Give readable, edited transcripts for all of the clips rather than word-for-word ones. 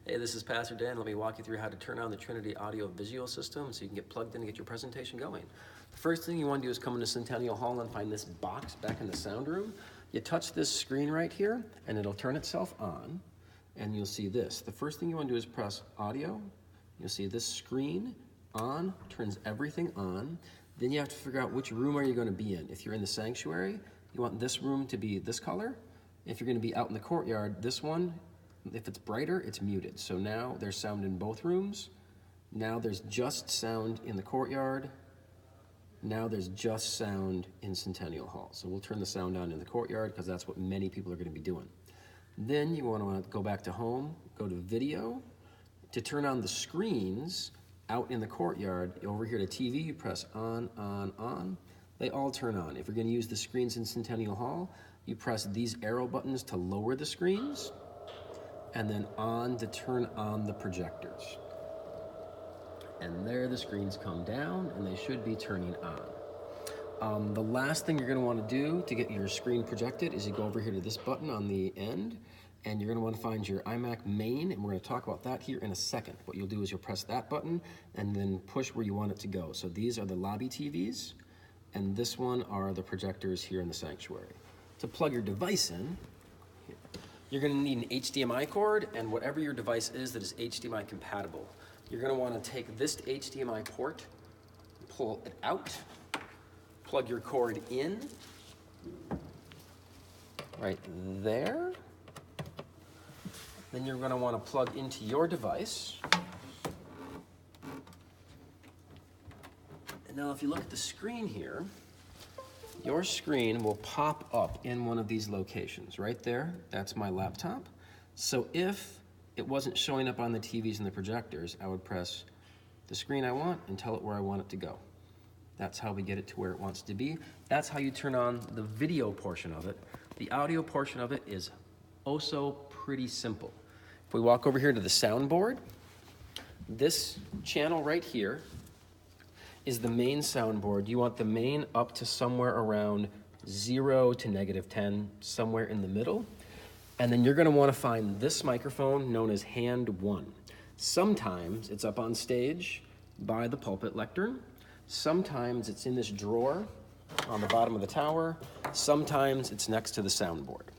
Hey, this is Pastor Dan. Let me walk you through how to turn on the Trinity audio-visual system so you can get plugged in and get your presentation going. The first thing you want to do is come into Centennial Hall and find this box back in the sound room. You touch this screen right here, and it'll turn itself on, and you'll see this. The first thing you want to do is press audio. You'll see this screen on, turns everything on. Then you have to figure out which room are you going to be in. If you're in the sanctuary, you want this room to be this color. If you're going to be out in the courtyard, this one, if it's brighter, it's muted. So now there's sound in both rooms. Now there's just sound in the courtyard. Now there's just sound in Centennial Hall. So we'll turn the sound on in the courtyard because that's what many people are going to be doing. Then you want to go back to home, go to video. To turn on the screens out in the courtyard, over here to TV, you press on. They all turn on. If you're going to use the screens in Centennial Hall, you press these arrow buttons to lower the screens, and then on to turn on the projectors. And there the screens come down, and they should be turning on. The last thing you're going to want to do to get your screen projected is you go over here to this button on the end, and you're going to want to find your iMac main, and we're going to talk about that here in a second. What you'll do is you'll press that button and then push where you want it to go. So these are the lobby TVs, and this one are the projectors here in the sanctuary. To plug your device in, you're going to need an HDMI cord, and whatever your device is that is HDMI compatible. You're going to want to take this HDMI port, pull it out, plug your cord in, right there. Then you're going to want to plug into your device. And now if you look at the screen here, your screen will pop up in one of these locations. Right there, that's my laptop. So if it wasn't showing up on the TVs and the projectors, I would press the screen I want and tell it where I want it to go. That's how we get it to where it wants to be. That's how you turn on the video portion of it. The audio portion of it is also pretty simple. If we walk over here to the soundboard, this channel right here is the main soundboard. You want the main up to somewhere around 0 to -10, somewhere in the middle. And then you're going to want to find this microphone known as hand 1. Sometimes it's up on stage by the pulpit lectern. Sometimes it's in this drawer on the bottom of the tower. Sometimes it's next to the soundboard.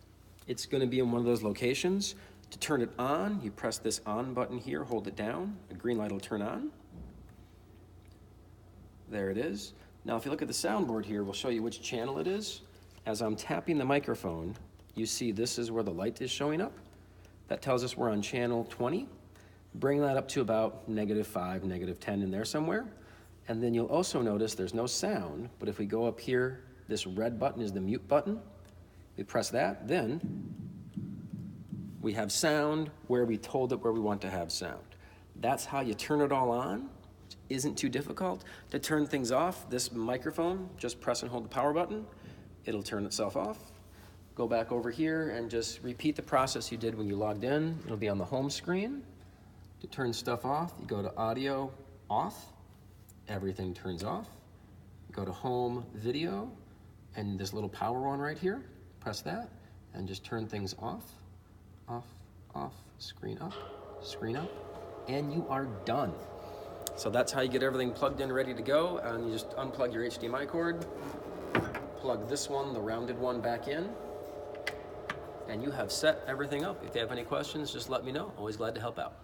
It's going to be in one of those locations. To turn it on, you press this on button here, hold it down. A green light will turn on. There it is. Now if you look at the soundboard here, we'll show you which channel it is. As I'm tapping the microphone, you see this is where the light is showing up. That tells us we're on channel 20. Bring that up to about -5, -10 in there somewhere. And then you'll also notice there's no sound, but if we go up here, this red button is the mute button. We press that, then we have sound where we told it where we want to have sound. That's how you turn it all on. Isn't too difficult. To turn things off, this microphone, just press and hold the power button. It'll turn itself off. Go back over here and just repeat the process you did when you logged in. It'll be on the home screen. To turn stuff off, you go to audio, off. Everything turns off. Go to home, video, and this little power one right here. Press that and just turn things off, off, screen up, and you are done. So that's how you get everything plugged in, ready to go, and you just unplug your HDMI cord, plug this one, the rounded one, back in, and you have set everything up. If you have any questions, just let me know. Always glad to help out.